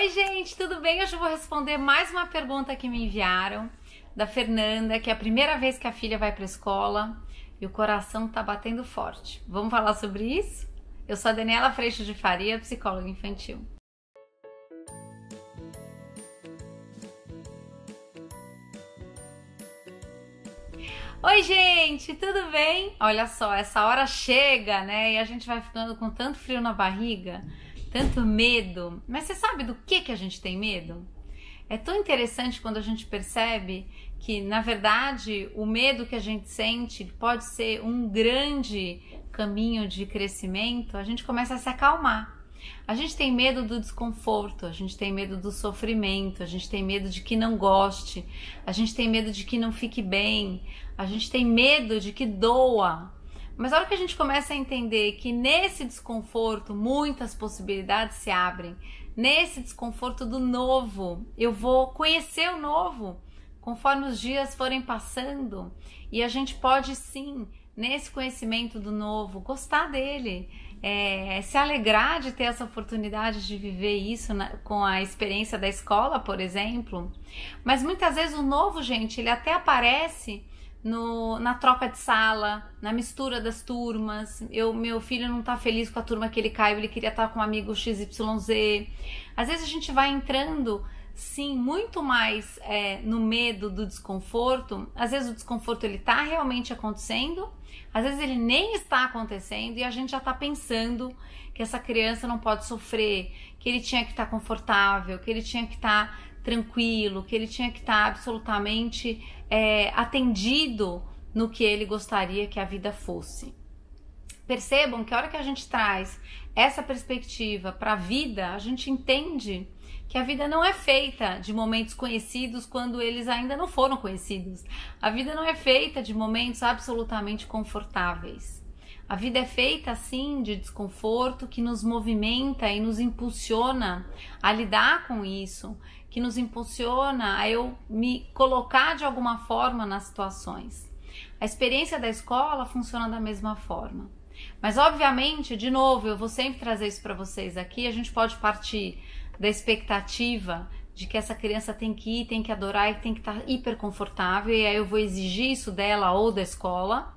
Oi gente, tudo bem? Hoje eu vou responder mais uma pergunta que me enviaram da Fernanda, que é a primeira vez que a filha vai para a escola e o coração tá batendo forte. Vamos falar sobre isso? Eu sou a Daniela Freixo de Faria, psicóloga infantil. Oi gente, tudo bem? Olha só, essa hora chega, né? E a gente vai ficando com tanto frio na barriga, tanto medo. Mas você sabe do que a gente tem medo? É tão interessante quando a gente percebe que, na verdade, o medo que a gente sente pode ser um grande caminho de crescimento. A gente começa a se acalmar. A gente tem medo do desconforto, a gente tem medo do sofrimento, a gente tem medo de que não goste, a gente tem medo de que não fique bem, a gente tem medo de que doa. Mas a hora que a gente começa a entender que nesse desconforto muitas possibilidades se abrem, nesse desconforto do novo, eu vou conhecer o novo conforme os dias forem passando, e a gente pode sim, nesse conhecimento do novo, gostar dele, se alegrar de ter essa oportunidade de viver isso com a experiência da escola, por exemplo. Mas muitas vezes o novo, gente, ele até aparece na troca de sala, na mistura das turmas. Meu filho não tá feliz com a turma que ele caiu, ele queria estar com um amigo XYZ. Às vezes a gente vai entrando, sim, muito mais no medo do desconforto. Às vezes o desconforto ele tá realmente acontecendo, às vezes ele nem está acontecendo e a gente já tá pensando que essa criança não pode sofrer, que ele tinha que estar confortável, que ele tinha que estar tranquilo, que ele tinha que estar absolutamente atendido no que ele gostaria que a vida fosse. Percebam que a hora que a gente traz essa perspectiva para a vida, a gente entende que a vida não é feita de momentos conhecidos quando eles ainda não foram conhecidos. A vida não é feita de momentos absolutamente confortáveis. A vida é feita, assim, de desconforto que nos movimenta e nos impulsiona a lidar com isso, que nos impulsiona a eu me colocar de alguma forma nas situações. A experiência da escola funciona da mesma forma. Mas, obviamente, de novo, eu vou sempre trazer isso para vocês aqui, a gente pode partir da expectativa de que essa criança tem que ir, tem que adorar e tem que estar hiper confortável, e aí eu vou exigir isso dela ou da escola.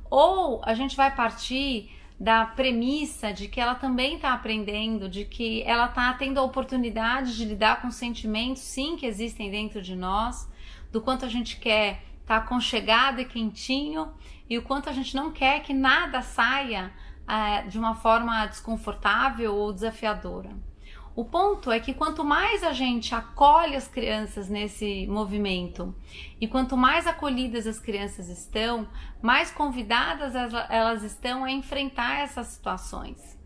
Ou a gente vai partir da premissa de que ela também está aprendendo, de que ela está tendo a oportunidade de lidar com sentimentos, sim, que existem dentro de nós, do quanto a gente quer estar aconchegado e quentinho e o quanto a gente não quer que nada saia de uma forma desconfortável ou desafiadora. O ponto é que quanto mais a gente acolhe as crianças nesse movimento e quanto mais acolhidas as crianças estão, mais convidadas elas estão a enfrentar essas situações.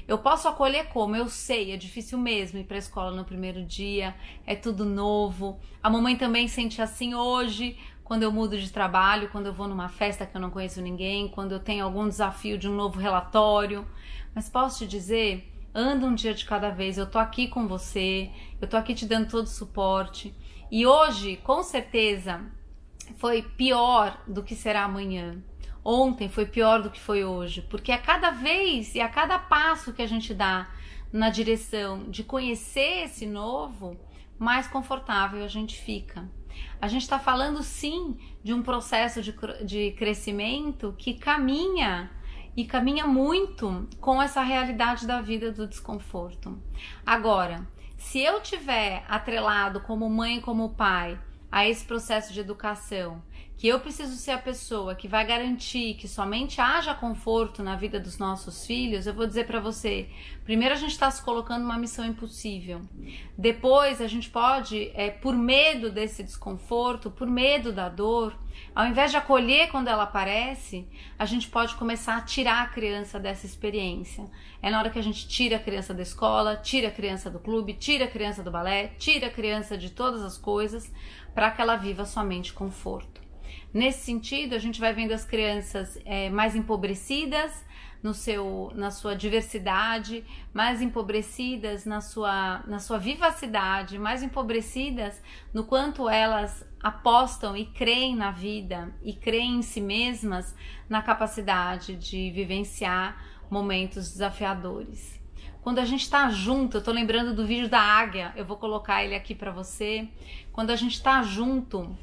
Eu posso acolher como? Eu sei, é difícil mesmo ir para a escola no primeiro dia, é tudo novo. A mamãe também sente assim hoje, quando eu mudo de trabalho, quando eu vou numa festa que eu não conheço ninguém, quando eu tenho algum desafio de um novo relatório. Mas posso te dizer, anda um dia de cada vez, eu tô aqui com você, eu tô aqui te dando todo o suporte. E hoje, com certeza, foi pior do que será amanhã. Ontem foi pior do que foi hoje, porque a cada vez e a cada passo que a gente dá na direção de conhecer esse novo, mais confortável a gente fica. A gente está falando sim de um processo de crescimento que caminha e caminha muito com essa realidade da vida do desconforto. Agora, se eu tiver atrelado como mãe e como pai a esse processo de educação, que eu preciso ser a pessoa que vai garantir que somente haja conforto na vida dos nossos filhos, eu vou dizer para você, primeiro a gente está se colocando numa missão impossível. Depois a gente pode, por medo desse desconforto, por medo da dor, ao invés de acolher quando ela aparece, a gente pode começar a tirar a criança dessa experiência. É na hora que a gente tira a criança da escola, tira a criança do clube, tira a criança do balé, tira a criança de todas as coisas, para que ela viva somente conforto. Nesse sentido, a gente vai vendo as crianças mais empobrecidas na sua diversidade, mais empobrecidas na sua vivacidade, mais empobrecidas no quanto elas apostam e creem na vida e creem em si mesmas, na capacidade de vivenciar momentos desafiadores. Quando a gente tá junto, eu tô lembrando do vídeo da águia, eu vou colocar ele aqui para você. Quando a gente tá junto,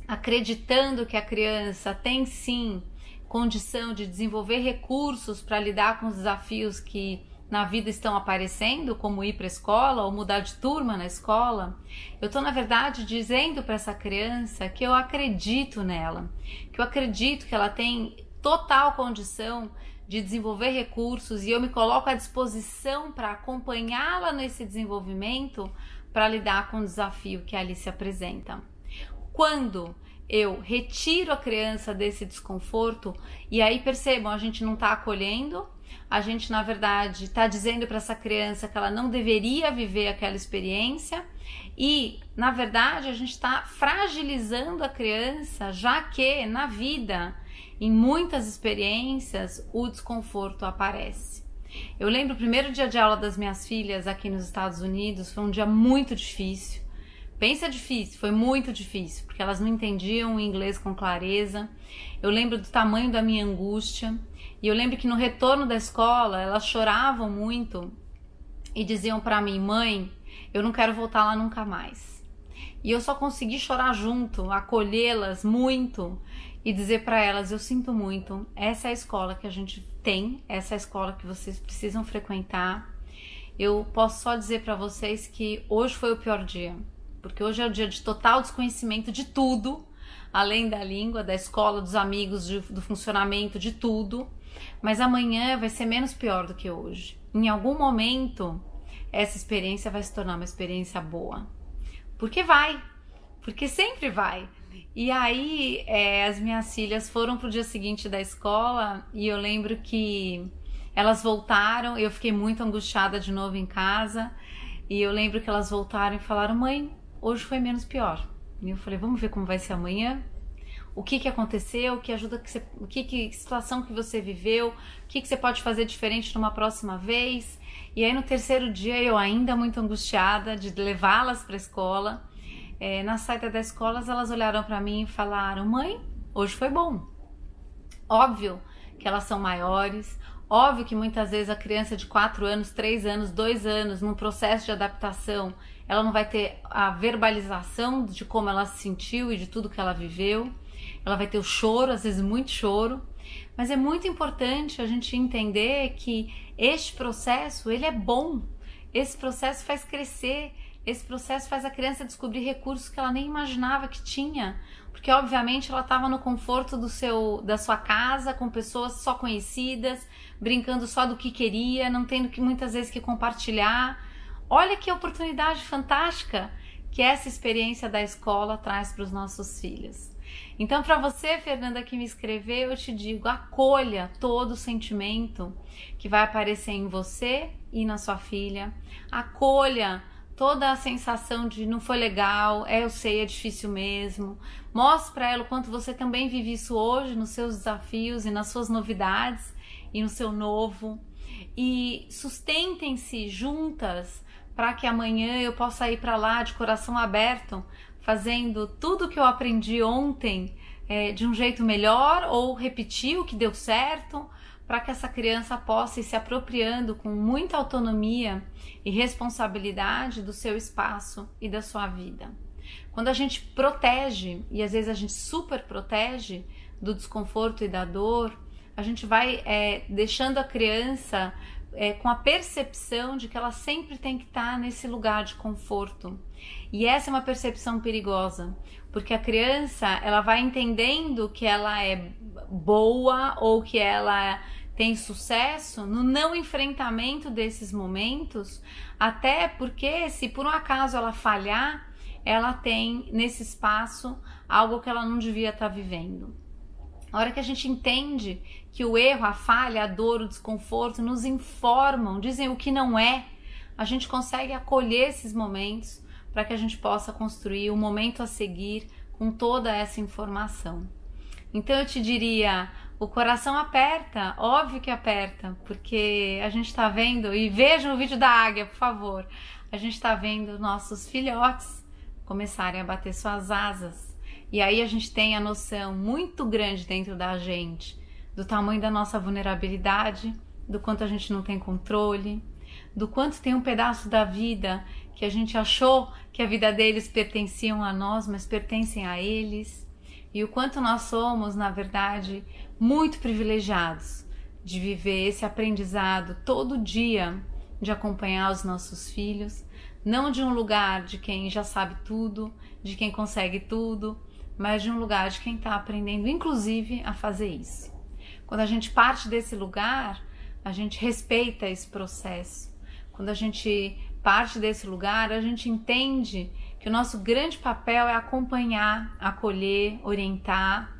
acreditando que a criança tem sim condição de desenvolver recursos para lidar com os desafios que na vida estão aparecendo, como ir para a escola ou mudar de turma na escola, eu estou na verdade dizendo para essa criança que eu acredito nela, que eu acredito que ela tem total condição de desenvolver recursos e eu me coloco à disposição para acompanhá-la nesse desenvolvimento para lidar com o desafio que ali se apresenta. Quando eu retiro a criança desse desconforto, e aí percebam, a gente não está acolhendo, a gente na verdade está dizendo para essa criança que ela não deveria viver aquela experiência e na verdade a gente está fragilizando a criança, já que na vida, em muitas experiências, o desconforto aparece. Eu lembro o primeiro dia de aula das minhas filhas aqui nos Estados Unidos, foi um dia muito difícil. Pensa difícil, foi muito difícil, porque elas não entendiam o inglês com clareza. Eu lembro do tamanho da minha angústia. E eu lembro que no retorno da escola, elas choravam muito e diziam para mim, mãe, eu não quero voltar lá nunca mais. E eu só consegui chorar junto, acolhê-las muito e dizer para elas, eu sinto muito, essa é a escola que a gente tem, essa é a escola que vocês precisam frequentar. Eu posso só dizer para vocês que hoje foi o pior dia. Porque hoje é o dia de total desconhecimento de tudo, além da língua, da escola, dos amigos, do funcionamento, de tudo. Mas amanhã vai ser menos pior do que hoje. Em algum momento, essa experiência vai se tornar uma experiência boa. Porque vai, porque sempre vai. E aí, as minhas filhas foram pro dia seguinte da escola e eu lembro que elas voltaram, eu fiquei muito angustiada de novo em casa. E eu lembro que elas voltaram e falaram, mãe, hoje foi menos pior. E eu falei, vamos ver como vai ser amanhã? O que aconteceu? Que situação que você viveu? O que você pode fazer diferente numa próxima vez? E aí no terceiro dia, eu ainda muito angustiada de levá-las para a escola. Na saída da escola, elas olharam para mim e falaram, mãe, hoje foi bom. Óbvio que elas são maiores, óbvio que muitas vezes a criança de 4 anos, 3 anos, 2 anos, num processo de adaptação, ela não vai ter a verbalização de como ela se sentiu e de tudo que ela viveu. Ela vai ter o choro, às vezes muito choro. Mas é muito importante a gente entender que este processo, ele é bom. Esse processo faz crescer. Esse processo faz a criança descobrir recursos que ela nem imaginava que tinha. Porque, obviamente, ela estava no conforto da sua casa, com pessoas só conhecidas, brincando só do que queria, não tendo muitas vezes que compartilhar. Olha que oportunidade fantástica que essa experiência da escola traz para os nossos filhos. Então, para você, Fernanda, que me escreveu, eu te digo, acolha todo o sentimento que vai aparecer em você e na sua filha. Acolha toda a sensação de não foi legal, eu sei, é difícil mesmo. Mostre para ela o quanto você também vive isso hoje, nos seus desafios e nas suas novidades e no seu novo. E sustentem-se juntas para que amanhã eu possa ir para lá de coração aberto, fazendo tudo que eu aprendi ontem de um jeito melhor ou repetir o que deu certo, para que essa criança possa ir se apropriando com muita autonomia e responsabilidade do seu espaço e da sua vida. Quando a gente protege, e às vezes a gente super protege do desconforto e da dor, a gente vai deixando a criança com a percepção de que ela sempre tem que estar nesse lugar de conforto. E essa é uma percepção perigosa, porque a criança ela vai entendendo que ela é boa ou que ela tem sucesso no não enfrentamento desses momentos, até porque se por um acaso ela falhar, ela tem nesse espaço algo que ela não devia estar vivendo. A hora que a gente entende que o erro, a falha, a dor, o desconforto nos informam, dizem o que não é, a gente consegue acolher esses momentos para que a gente possa construir o momento a seguir com toda essa informação. Então eu te diria, o coração aperta, óbvio que aperta, porque a gente está vendo, e vejam o vídeo da águia, por favor, a gente está vendo nossos filhotes começarem a bater suas asas. E aí a gente tem a noção muito grande dentro da gente do tamanho da nossa vulnerabilidade, do quanto a gente não tem controle, do quanto tem um pedaço da vida que a gente achou que a vida deles pertenciam a nós, mas pertencem a eles, e o quanto nós somos, na verdade, muito privilegiados de viver esse aprendizado todo dia, de acompanhar os nossos filhos, não de um lugar de quem já sabe tudo, de quem consegue tudo, mas de um lugar de quem está aprendendo, inclusive, a fazer isso. Quando a gente parte desse lugar, a gente respeita esse processo. Quando a gente parte desse lugar, a gente entende que o nosso grande papel é acompanhar, acolher, orientar,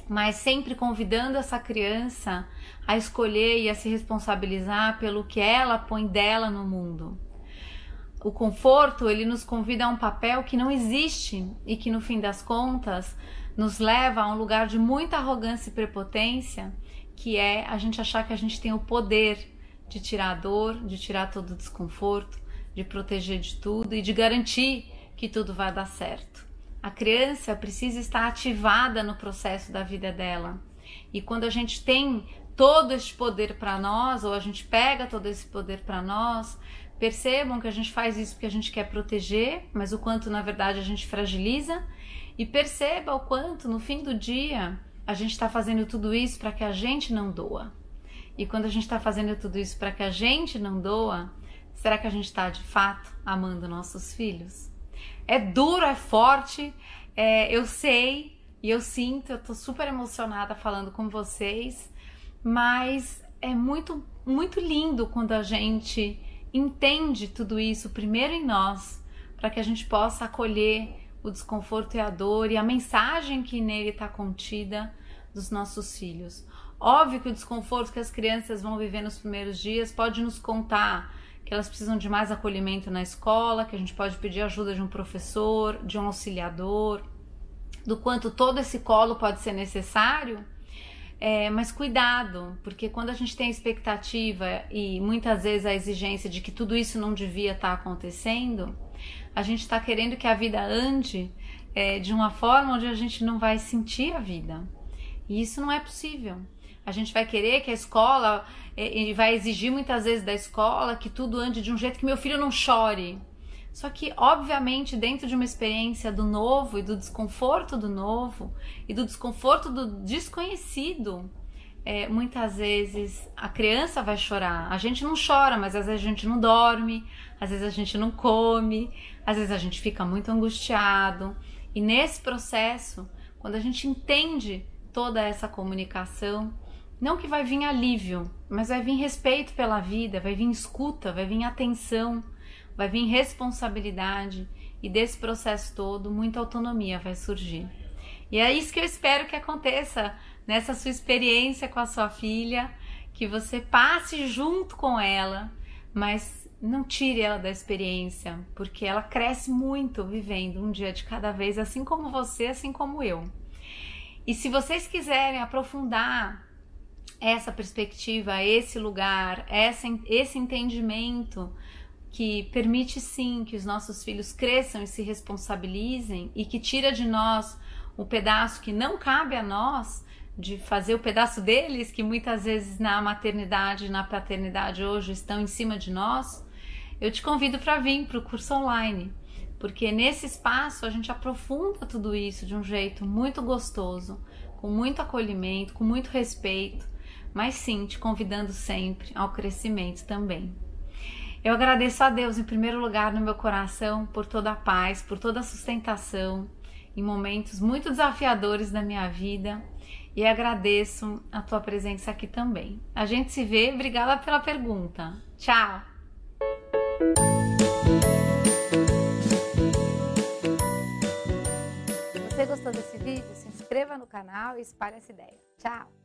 mas sempre convidando essa criança a escolher e a se responsabilizar pelo que ela põe dela no mundo. O conforto, ele nos convida a um papel que não existe e que, no fim das contas, nos leva a um lugar de muita arrogância e prepotência, que é a gente achar que a gente tem o poder de tirar a dor, de tirar todo o desconforto, de proteger de tudo e de garantir que tudo vai dar certo. A criança precisa estar ativada no processo da vida dela. E quando a gente tem todo esse poder para nós, ou a gente pega todo esse poder para nós, percebam que a gente faz isso porque a gente quer proteger, mas o quanto na verdade a gente fragiliza, e perceba o quanto no fim do dia a gente está fazendo tudo isso para que a gente não doa. E quando a gente está fazendo tudo isso para que a gente não doa, será que a gente está de fato amando nossos filhos? É duro, é forte, eu sei e eu sinto, eu tô super emocionada falando com vocês, mas é muito, muito lindo quando a gente entende tudo isso primeiro em nós, para que a gente possa acolher o desconforto e a dor e a mensagem que nele está contida dos nossos filhos. Óbvio que o desconforto que as crianças vão viver nos primeiros dias pode nos contar que elas precisam de mais acolhimento na escola, que a gente pode pedir ajuda de um professor, de um auxiliador, do quanto todo esse colo pode ser necessário, mas cuidado, porque quando a gente tem a expectativa e muitas vezes a exigência de que tudo isso não devia estar acontecendo, a gente está querendo que a vida ande de uma forma onde a gente não vai sentir a vida. E isso não é possível. A gente vai querer que a escola, e vai exigir muitas vezes da escola que tudo ande de um jeito que meu filho não chore. Só que, obviamente, dentro de uma experiência do novo e do desconforto do novo e do desconforto do desconhecido, muitas vezes a criança vai chorar. A gente não chora, mas às vezes a gente não dorme, às vezes a gente não come, às vezes a gente fica muito angustiado. E nesse processo, quando a gente entende toda essa comunicação, não que vai vir alívio, mas vai vir respeito pela vida, vai vir escuta, vai vir atenção, vai vir responsabilidade, e desse processo todo muita autonomia vai surgir. E é isso que eu espero que aconteça nessa sua experiência com a sua filha, que você passe junto com ela, mas não tire ela da experiência, porque ela cresce muito vivendo um dia de cada vez, assim como você, assim como eu. E se vocês quiserem aprofundar essa perspectiva, esse lugar, esse entendimento que permite sim que os nossos filhos cresçam e se responsabilizem e que tira de nós o pedaço que não cabe a nós, de fazer o pedaço deles, que muitas vezes na maternidade, na paternidade hoje estão em cima de nós, eu te convido para vir para o curso online, porque nesse espaço a gente aprofunda tudo isso de um jeito muito gostoso, com muito acolhimento, com muito respeito, mas sim, te convidando sempre ao crescimento também. Eu agradeço a Deus em primeiro lugar no meu coração por toda a paz, por toda a sustentação em momentos muito desafiadores da minha vida, e agradeço a tua presença aqui também. A gente se vê, obrigada pela pergunta. Tchau! Se você gostou desse vídeo, se inscreva no canal e espalhe essa ideia. Tchau!